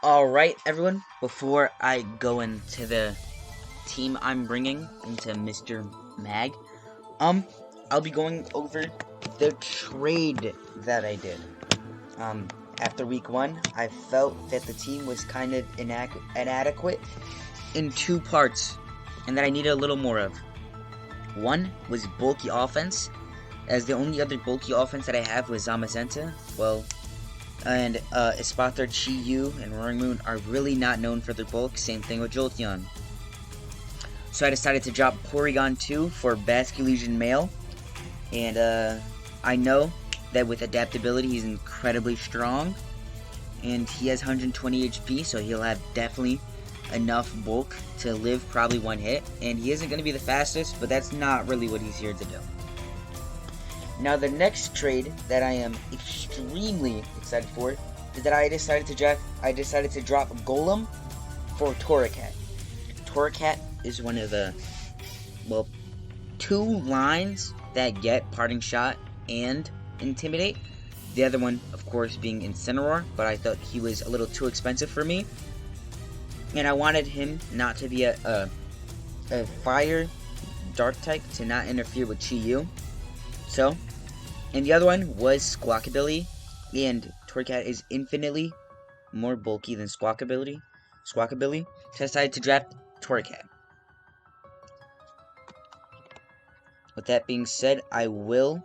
Alright, everyone, before I go into the team I'm bringing into MrMag, I'll be going over the trade that I did. After week 1, I felt that the team was kind of inadequate in 2 parts, and that I needed a little more of. One was bulky offense, as the only other bulky offense that I have was Zamazenta. Well, and Espathar, Chi-Yu, and Roaring Moon are really not known for their bulk. Same thing with Jolteon. So I decided to drop Porygon 2 for Basculegion Male. And I know that with adaptability he's incredibly strong. And he has 120 HP, so he'll have definitely enough bulk to live probably one hit. And he isn't going to be the fastest, but that's not really what he's here to do. Now the next trade that I am extremely excited for is that I decided to drop Golem for Torracat. Torracat is one of the, well, 2 lines that get Parting Shot and Intimidate. The other one, of course, being Incineroar, but I thought he was a little too expensive for me. And I wanted him not to be a fire dark type to not interfere with Chi-Yu. So, and the other one was Squawkabilly, and Torracat is infinitely more bulky than Squawkabilly, so I decided to draft Torracat. With that being said, I will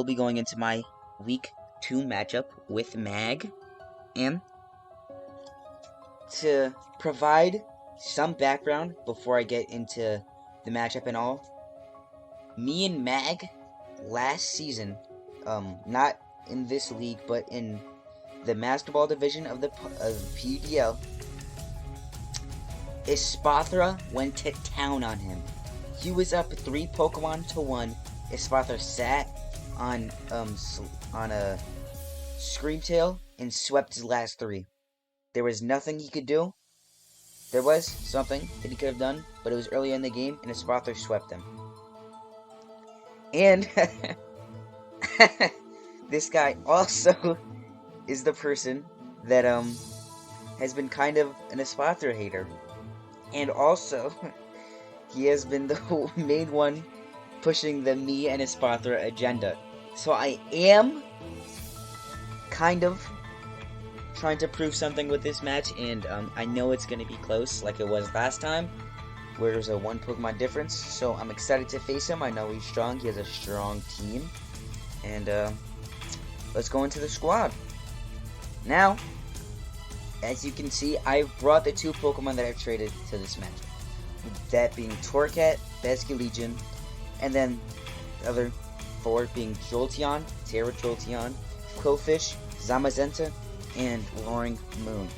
be going into my week 2 matchup with Mag, and to provide some background before I get into the matchup and all. Me and Mag, last season, not in this league, but in the Master Ball division of PUDL, Espathra went to town on him. He was up 3 Pokemon to 1. Espathra sat on a Screamtail and swept his last 3. There was nothing he could do. There was something that he could have done, but it was early in the game, and Espathra swept him. And this guy also is the person that has been kind of an Espathra hater. And also, he has been the main one pushing the me and Espathra agenda. So I am kind of trying to prove something with this match, and I know it's going to be close like it was last time, where there's a 1 Pokemon difference. So I'm excited to face him. I know he's strong. He has a strong team. And let's go into the squad. Now, as you can see, I brought the 2 Pokemon that I've traded to this match. That being Torracat, Basculegion, and then the other 4 being Jolteon, Terra Jolteon, Quillfish, Zamazenta, and Roaring Moon.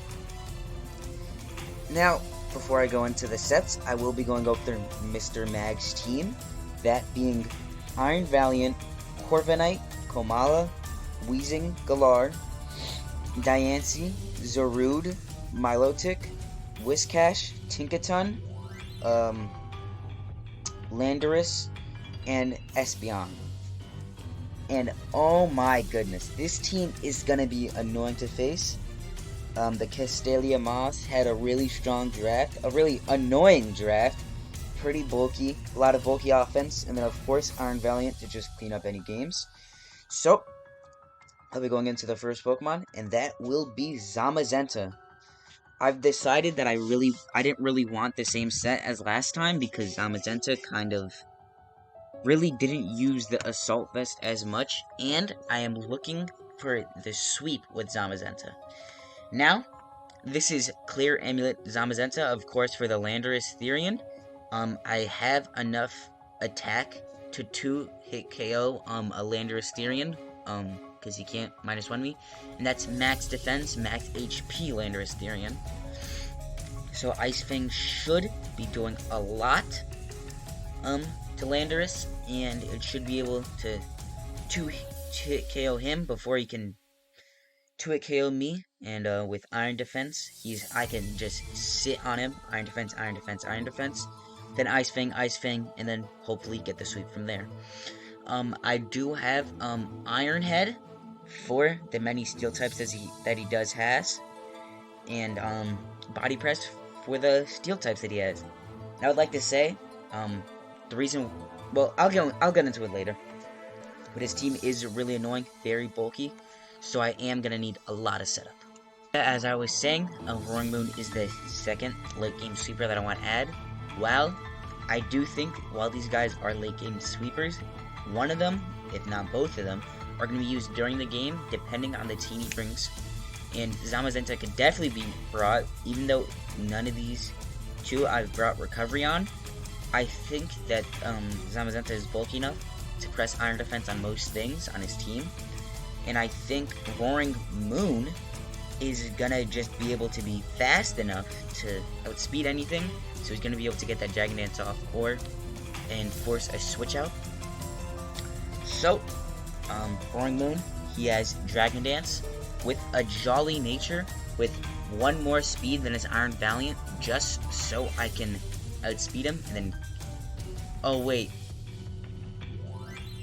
Now, before I go into the sets, I will be going over MrMag's team, that being Iron Valiant, Corviknight, Komala, Weezing, Galar, Diancie, Zarude, Milotic, Whiscash, Tinkaton, Landorus, and Espeon. And oh my goodness, this team is gonna be annoying to face. The Castelia Moss had a really strong draft, a really annoying draft, pretty bulky, a lot of bulky offense, and then of course Iron Valiant to just clean up any games. So, I'll be going into the first Pokemon, and that will be Zamazenta. I've decided that I didn't really want the same set as last time, because Zamazenta kind of really didn't use the Assault Vest as much, and I am looking for the sweep with Zamazenta. Now, this is Clear Amulet Zamazenta, of course, for the Landorus Therian. I have enough attack to 2-hit KO a Landorus Therian, because he can't -1 me, and that's max defense, max HP Landorus Therian. So Ice Fang should be doing a lot to Landorus, and it should be able to 2-hit KO him before he can 2-hit KO me. And with Iron Defense, I can just sit on him, Iron Defense, Iron Defense, Iron Defense, then Ice Fang, and then hopefully get the sweep from there. I do have Iron Head, for the many steel types that he does has, and body press for the steel types that he has. And I would like to say, the reason, well, I'll get into it later. But his team is really annoying, very bulky, so I am gonna need a lot of setup. As I was saying, Roaring Moon is the second late game sweeper that I want to add. While I do think, while these guys are late game sweepers, one of them, if not both of them, are going to be used during the game, depending on the team he brings. And Zamazenta could definitely be brought, even though none of these two I've brought recovery on. I think that Zamazenta is bulky enough to press iron defense on most things on his team. And I think Roaring Moon is gonna just be able to be fast enough to outspeed anything, so he's gonna be able to get that Dragon Dance off and force a switch out. So, Roaring Moon, he has Dragon Dance with a jolly nature, with one more speed than his Iron Valiant, just so I can outspeed him, and then, oh wait,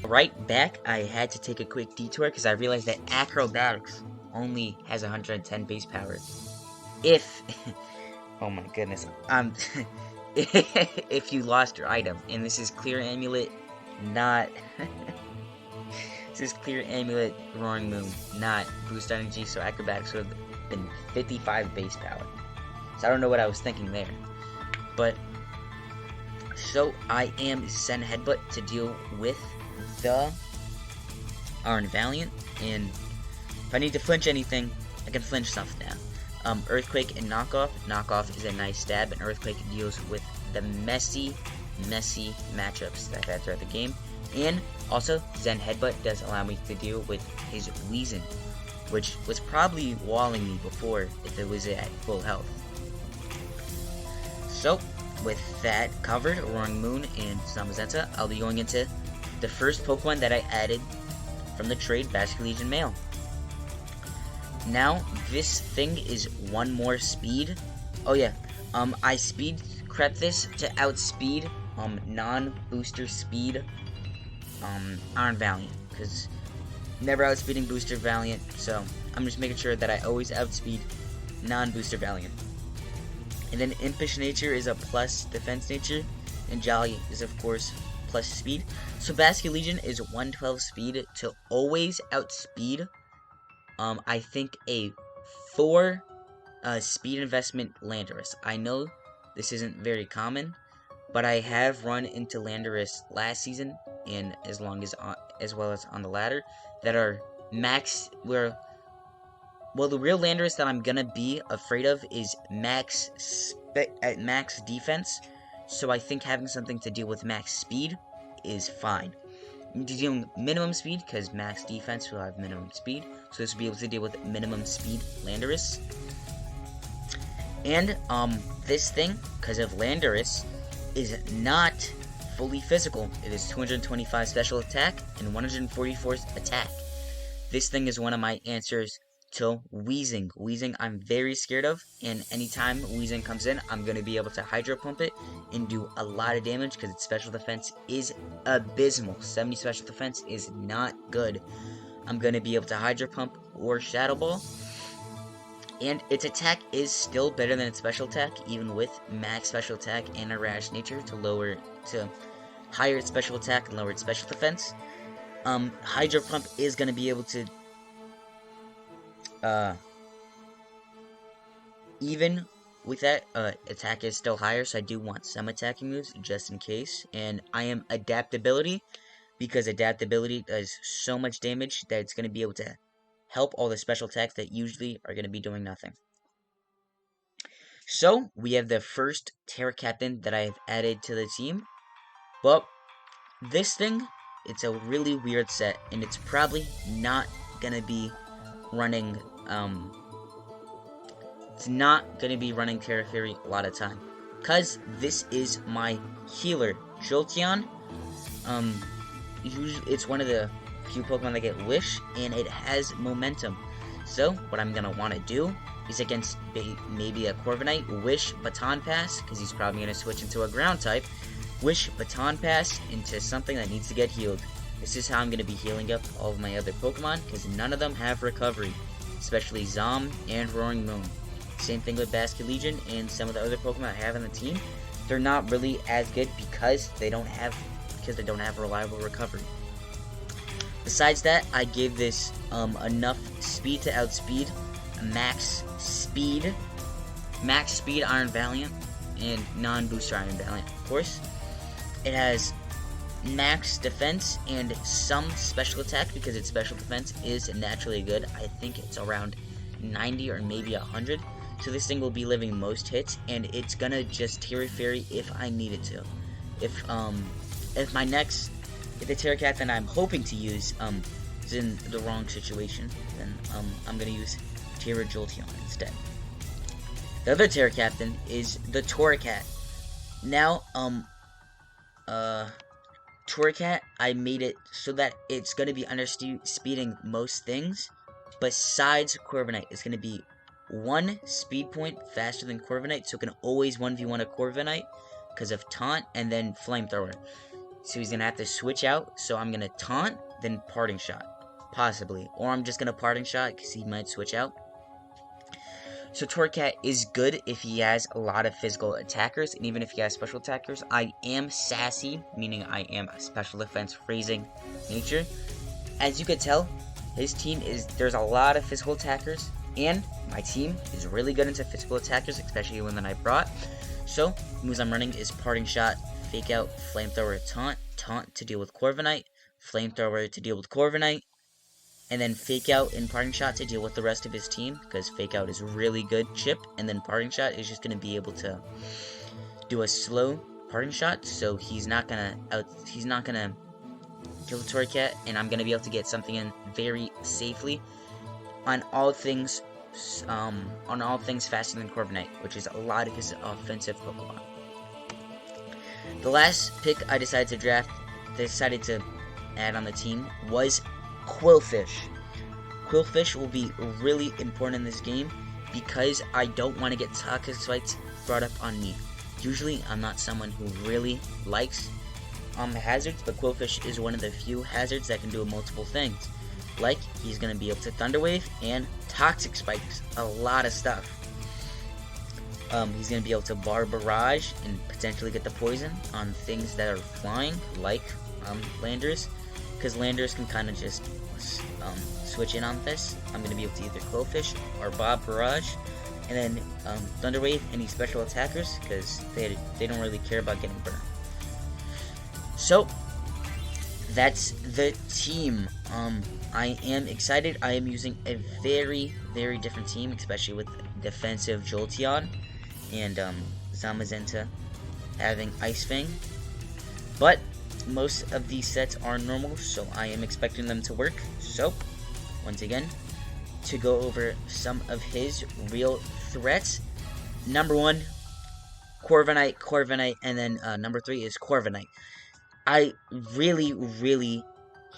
right back, I had to take a quick detour, because I realized that Acrobatics only has 110 base power. If, oh my goodness, if you lost your item, and this is Clear Amulet, not, this is Clear Amulet Roaring Moon, not Boost Energy, so Acrobatics would have been 55 base power. So I don't know what I was thinking there. But, so I am Send Headbutt to deal with the Iron Valiant, and if I need to flinch anything, I can flinch something now. Earthquake and Knockoff. Knockoff is a nice stab, and Earthquake deals with the messy matchups that I've had throughout the game. And also, Zen Headbutt does allow me to deal with his Wheezing, which was probably walling me before if it was at full health. So, with that covered, Roaring Moon and Zamazenta, I'll be going into the first Pokemon that I added from the trade, Basket Legion Male. Now, this thing is one more speed. Oh yeah, I speed crept this to outspeed, non-booster speed, Iron Valiant, because never outspeeding Booster Valiant, so I'm just making sure that I always outspeed non-Booster Valiant. And then Impish Nature is a plus defense nature, and Jolly is of course plus speed. So Basket Legion is 112 speed to always outspeed I think a 4 speed investment Landorus. I know this isn't very common, but I have run into Landorus last season, and as well as on the ladder, that are max, well, the real Landorus that I'm gonna be afraid of is max defense, so I think having something to deal with max speed is fine. I'm dealing minimum speed, because max defense will have minimum speed, so this will be able to deal with minimum speed Landorus. And, this thing, because of Landorus, is not fully physical. It is 225 special attack and 144 attack. This thing is one of my answers to Wheezing. Wheezing I'm very scared of, and anytime Wheezing comes in, I'm going to be able to Hydro Pump it and do a lot of damage, because its special defense is abysmal. 70 special defense is not good. I'm going to be able to Hydro Pump or Shadow Ball, and its attack is still better than its special attack, even with max special attack and a rash nature to higher its special attack and lower its special defense. Hydro Pump is going to be able to even with that, attack is still higher, so I do want some attacking moves just in case. And I am Adaptability, because Adaptability does so much damage that it's going to be able to help all the special attacks that usually are going to be doing nothing. So, we have the first Terra Captain that I have added to the team. But, this thing, it's a really weird set, and it's probably not going to be running, it's not going to be running Terra Fury a lot of time, because this is my healer, Jolteon. Usually it's one of the few Pokemon that get Wish, and it has momentum. So, what I'm going to want to do is against maybe a Corviknight, Wish Baton Pass, because he's probably going to switch into a Ground type, Wish Baton Pass into something that needs to get healed. This is how I'm going to be healing up all of my other Pokemon, because none of them have recovery, especially Zom and Roaring Moon. Same thing with Basket Legion and some of the other Pokemon I have on the team. They're not really as good because they don't have reliable recovery. Besides that, I gave this enough speed to outspeed max speed Iron Valiant and non-booster Iron Valiant. Of course, it has max defense and some special attack because its special defense is naturally good. I think it's around 90 or maybe 100. So this thing will be living most hits, and it's gonna just Terra Fairy if I need it to. If the Terra Cat that I'm hoping to use is in the wrong situation, then I'm gonna use Terra Jolteon instead. The other Terra Captain is the Torracat. Now, Torracat, I made it so that it's gonna be underspeeding most things, besides Corviknight. It's gonna be 1 speed point faster than Corviknight, so it can always 1v1 a Corviknight because of Taunt and then Flamethrower. So he's gonna have to switch out, so I'm gonna Taunt, then Parting Shot, possibly. Or I'm just gonna Parting Shot because he might switch out. So Torracat is good if he has a lot of physical attackers, and even if he has special attackers. I am sassy, meaning I am a special defense phrasing nature. As you could tell, his team there's a lot of physical attackers, and my team is really good into physical attackers, especially one that I brought. So, moves I'm running is Parting Shot, Fake Out, Flamethrower, Taunt, Taunt to deal with Corviknight, Flamethrower to deal with Corviknight, and then Fake Out and Parting Shot to deal with the rest of his team, because Fake Out is really good chip, and then Parting Shot is just going to be able to do a slow Parting Shot, so he's not gonna kill the Torracat, and I'm gonna be able to get something in very safely on all things faster than Corviknight, which is a lot of his offensive Pokemon. The last pick I decided to add on the team was Qwilfish. Qwilfish will be really important in this game because I don't want to get Toxic Spikes brought up on me. Usually, I'm not someone who really likes hazards, but Qwilfish is one of the few hazards that can do multiple things. Like, he's going to be able to Thunder Wave and Toxic Spikes a lot of stuff. He's going to be able to Bar Barrage and potentially get the poison on things that are flying, like Landers, because Landers can kind of just switch in on this. I'm going to be able to either Qwilfish or Bob Barrage, and then Thunder Wave any special attackers, because they don't really care about getting burned. So, that's the team. I am excited. I am using a very, very different team, especially with defensive Jolteon and Zamazenta having Ice Fang. But most of these sets are normal, so I am expecting them to work. So, once again, to go over some of his real threats. Number 1, Corviknight, and then number 3 is Corviknight. I really, really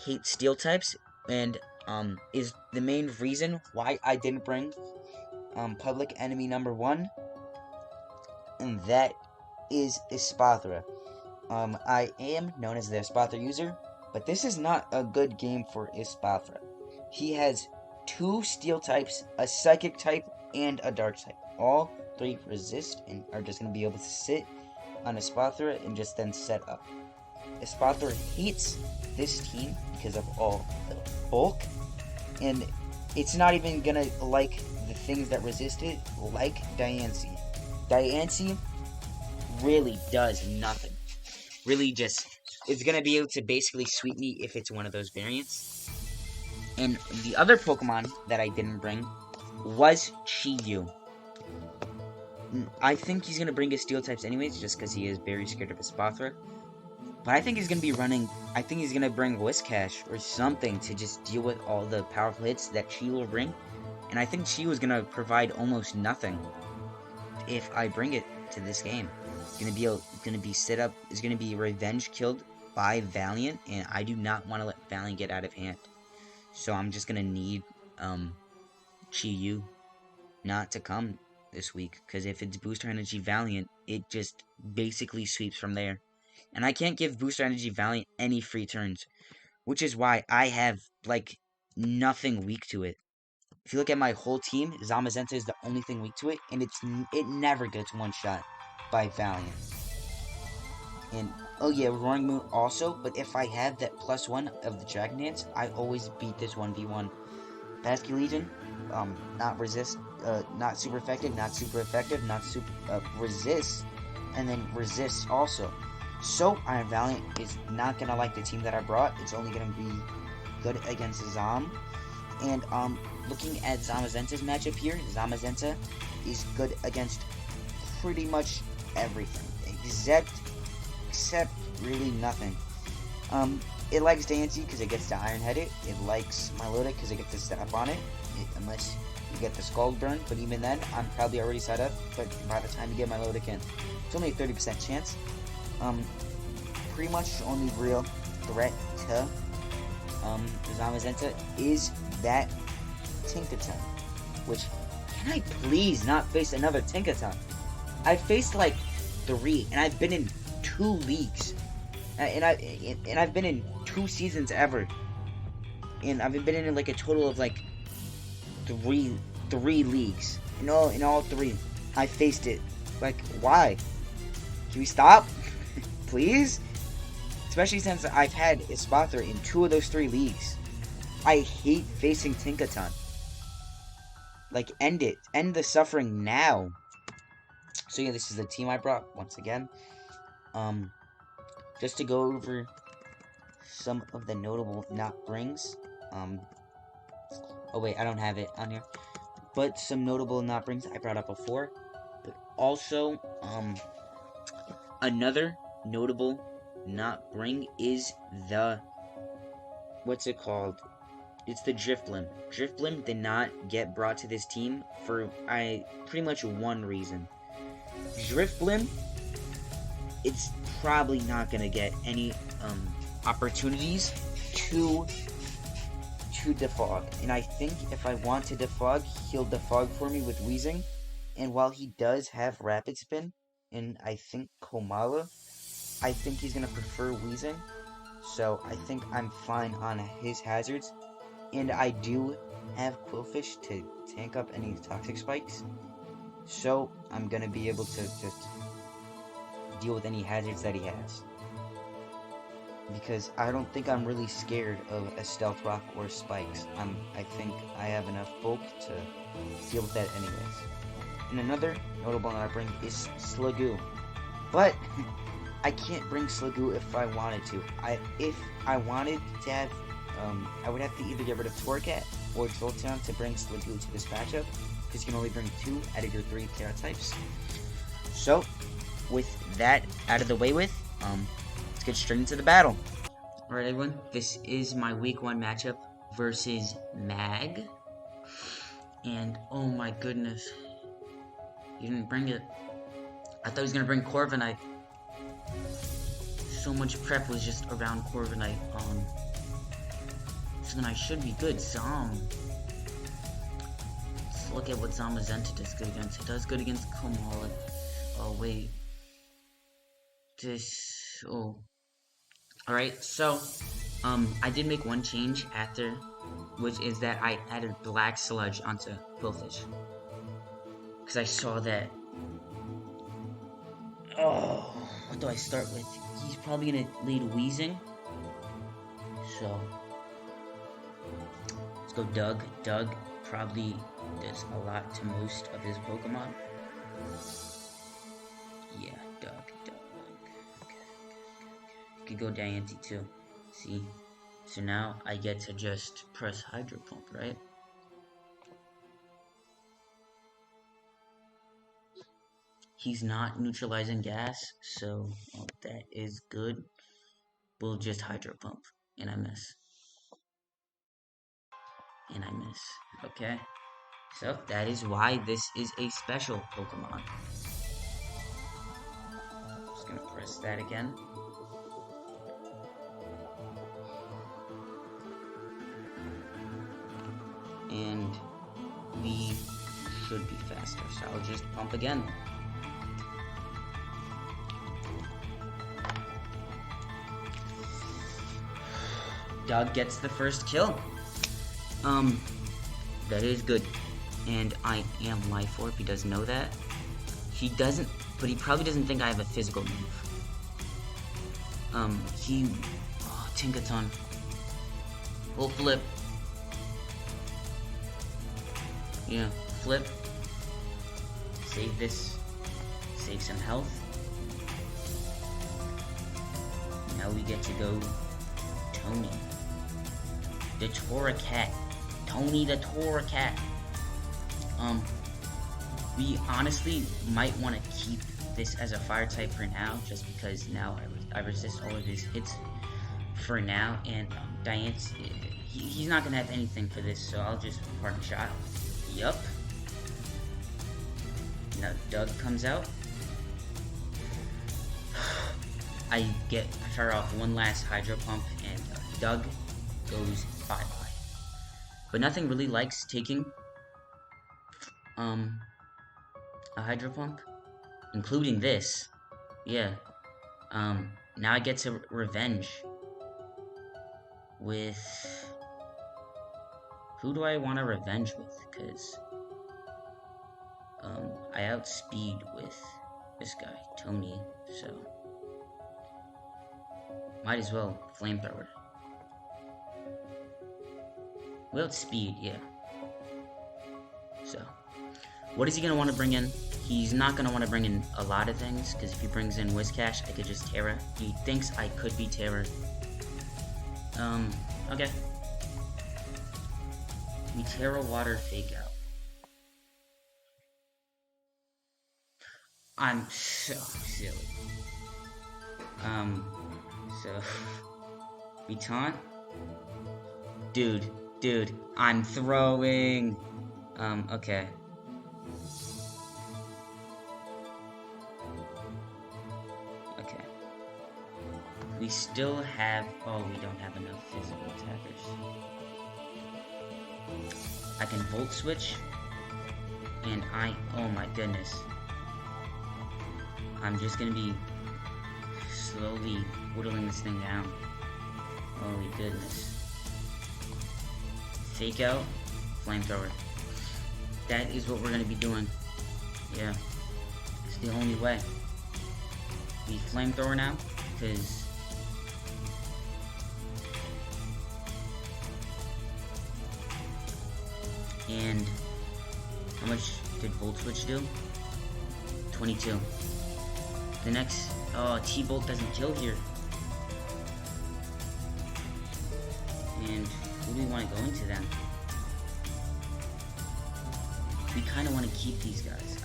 hate steel types, and is the main reason why I didn't bring public enemy number 1, and that is Espathra. I am known as the Espathra user, but this is not a good game for Espathra. He has 2 steel types, a psychic type, and a dark type. All 3 resist and are just going to be able to sit on Espathra and just then set up. Espathra hates this team because of all the bulk, and it's not even going to like the things that resist it, like Diancie. Diancie really does nothing. Really just, it's going to be able to basically sweep me if it's one of those variants. And the other Pokemon that I didn't bring was Chi-Yu. I think he's going to bring his steel types anyways, just because he is very scared of Espathra. But I think he's going to be running, I think he's going to bring Whiscash or something to just deal with all the powerful hits that Chi will bring. And I think Chi is going to provide almost nothing if I bring it to this game. It's going to be revenge killed by Valiant, and I do not want to let Valiant get out of hand. So I'm just going to need Chi-Yu not to come this week, because if it's Booster Energy Valiant, it just basically sweeps from there. And I can't give Booster Energy Valiant any free turns. which is why I have, like, nothing weak to it. If you look at my whole team, Zamazenta is the only thing weak to it, and it never gets one shot by Valiant. And, oh yeah, Roaring Moon also, but if I have that +1 of the Dragon Dance, I always beat this 1v1. Basque Legion, not resist, not super effective, not super effective, not super, resist, and then resist also. So, Iron Valiant is not gonna like the team that I brought, it's only gonna be good against Zam. And, looking at Zamazenta's matchup here, Zamazenta is good against pretty much everything, except really nothing. It likes Diancie because it gets to Iron Head it. It likes Milotic because it gets to set up on it, unless you get the Scald Burn, but even then, I'm probably already set up, but by the time you get Milotic in, it's only a 30% chance. Pretty much the only real threat to Zamazenta is that Tinkaton, which, can I please not face another Tinkaton? I faced like 3, and I've been in 2 leagues, and I've been in 2 seasons ever, and I've been in like a total of like 3 leagues. In all 3, I faced it. Like, why? Can we stop, please? Especially since I've had Ispather in 2 of those 3 leagues. I hate facing Tinkaton. Like, end it. End the suffering now. So yeah, this is the team I brought once again. Just to go over some of the notable not brings. Oh wait, I don't have it on here. But some notable not brings I brought up before. But also, another notable not bring is the, what's it called? It's the Drifblim. Drifblim did not get brought to this team for pretty much one reason. Drifblim, it's probably not gonna get any opportunities to defog, and I think if I want to defog, he'll defog for me with Wheezing. And while he does have Rapid Spin, and I think Komala, I think he's gonna prefer Wheezing. So I think I'm fine on his hazards, and I do have Quillfish to tank up any toxic spikes. So I'm gonna be able to just deal with any hazards that he has. Because I don't think I'm really scared of a Stealth Rock or spikes. I think I have enough bulk to deal with that anyways. And another notable that I bring is Slagoo. But I can't bring Slagoo if I wanted to. If I wanted to have, I would have to either get rid of Torcat or Jolteon to bring Slagoo to this matchup, because you can only bring 2 out of your 3 Terra types. So, with that out of the way with, let's get straight into the battle. Alright everyone, this is my week 1 matchup versus Mag. And, oh my goodness, he didn't bring it. I thought he was going to bring Corviknight. So much prep was just around Corviknight. So then I should be good. Let's look at what Zamazenta does good against. It does good against Komala. Oh wait. Alright, so, I did make one change after, which is that I added Black Sludge onto Quillfish. Because I saw that. Oh, what do I start with? He's probably going to lead Wheezing. So, let's go Doug. Doug probably does a lot to most of his Pokemon. Yeah, Doug. Could go Diancie too. See? So now I get to just press Hydro Pump, right? He's not neutralizing gas, so that is good. We'll just Hydro Pump, and I miss. Okay? So that is why this is a special Pokemon. Just gonna press that again. And we should be faster, so I'll just pump again. Doug gets the first kill. That is good. And I am Life Orb, he does know that. He doesn't, but he probably doesn't think I have a physical move. Tinkaton. We'll flip. Yeah, flip. Save this. Save some health. Now we get to go Tony. The Tora Cat. Tony the Tora Cat. We honestly might want to keep this as a fire type for now, just because now I resist all of his hits for now, and Diancie, he's not gonna have anything for this, so I'll just parting shot. Yup. Now Doug comes out. I fire off one last Hydro Pump, and Doug goes bye-bye. But nothing really likes taking a Hydro Pump, including this. Yeah. Now I get to revenge with... Who do I want to revenge with? Because I outspeed with this guy, Tony, so might as well flamethrower. We outspeed, yeah. So, what is he gonna want to bring in? He's not gonna want to bring in a lot of things, because if he brings in Whiscash, I could just Terra. He thinks I could be Terra. Okay. We Terra Water Fake Out. I'm so silly. So we taunt. Dude, I'm throwing. Okay. Okay. We still have. Oh, we don't have enough physical attackers. I can Volt Switch, and oh my goodness. I'm just gonna be slowly whittling this thing down. Holy goodness. Fake out, flamethrower. That is what we're gonna be doing. Yeah. It's the only way. We flamethrower now, because and how much did Volt Switch do? 22. The next, T-Bolt doesn't kill here. And who do we want to go into then? We kind of want to keep these guys.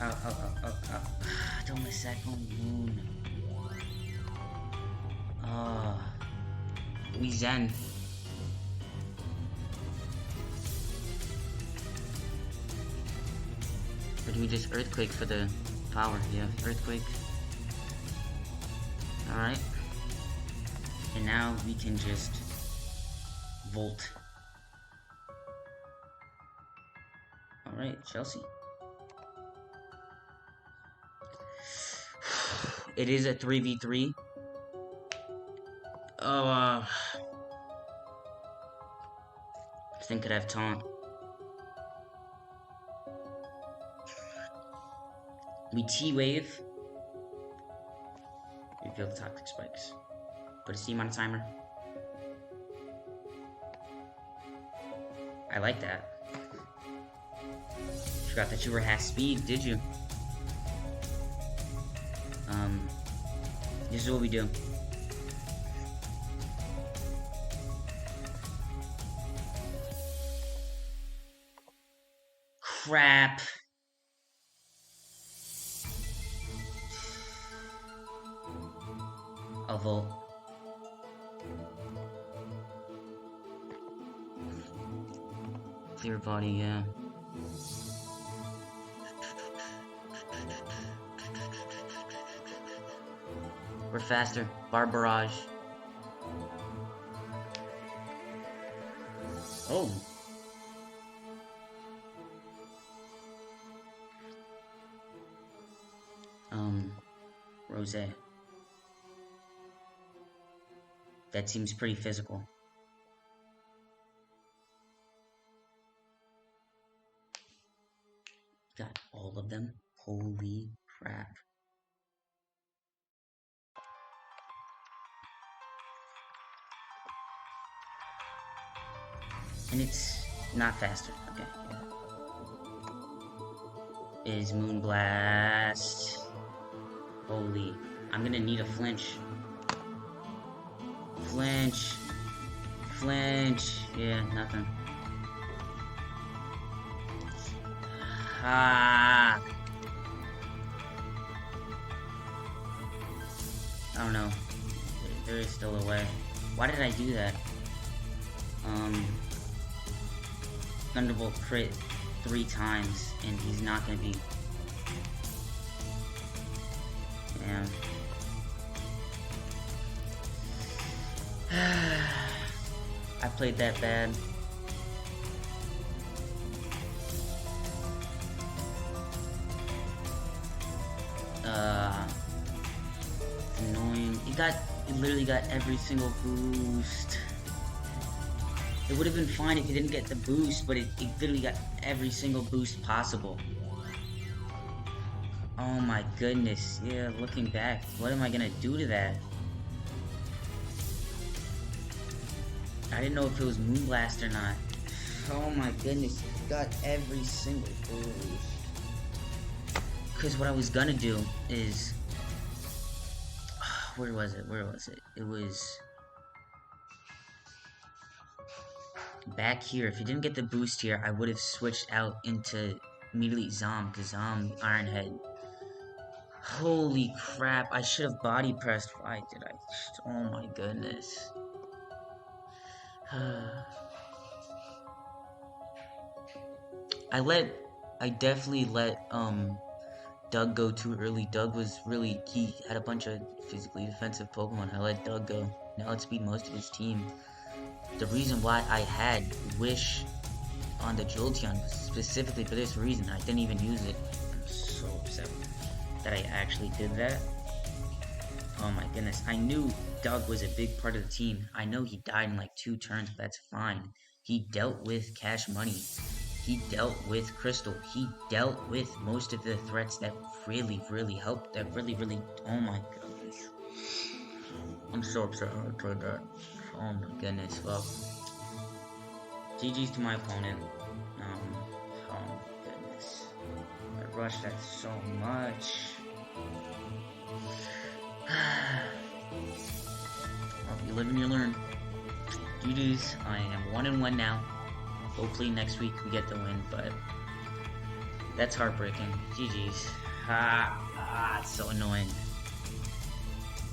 Don't miss that going Moon. We Zen. Or do we just Earthquake for the power? Yeah, Earthquake. Alright. And now we can just Volt. Alright, Chelsea. It is a 3v3. Oh, this thing could have taunt. We T-Wave. Reveal the toxic spikes. Put a steam on a timer. I like that. Forgot that you were half speed, did you? This is what we do. Crap. A Volt. Clear body, yeah. We're faster. Bar barrage. Oh. Rose. That seems pretty physical. all of them. Holy crap. And it's not faster. Okay. Yeah. Is Moonblast. Holy. I'm gonna need a flinch. Flinch. Flinch. Yeah, nothing. Ah. I don't know. There is still a way. Why did I do that? Thunderbolt crit 3 times, and he's not gonna be. Damn. I played that bad. It's annoying. It literally got every single boost. It would have been fine if he didn't get the boost, but it literally got every single boost possible. Oh my goodness. Yeah, looking back, what am I gonna do to that? I didn't know if it was Moonblast or not. Oh my goodness, it got every single boost. Because what I was gonna do is... Where was it? It was... back here. If he didn't get the boost here, I would have switched out into immediately Zom, because Zom, Ironhead. Holy crap, I should have body pressed. Why did I? Oh my goodness. I definitely let, Doug go too early. Doug was really, he had a bunch of physically defensive Pokemon. I let Doug go. Now let's beat most of his team. The reason why I had Wish on the Jolteon was specifically for this reason. I didn't even use it. I'm so upset that I actually did that. Oh my goodness. I knew Doug was a big part of the team. I know he died in like 2 turns, but that's fine. He dealt with Cash Money. He dealt with Crystal. He dealt with most of the threats that really, really helped. That really, oh my goodness. I'm so upset I played that. Oh my goodness. Well, GG's to my opponent. Oh my goodness. I rushed that so much. Well, you live and you learn. GG's. I am 1-1 now. Hopefully next week we get the win, but that's heartbreaking. GG's. It's so annoying.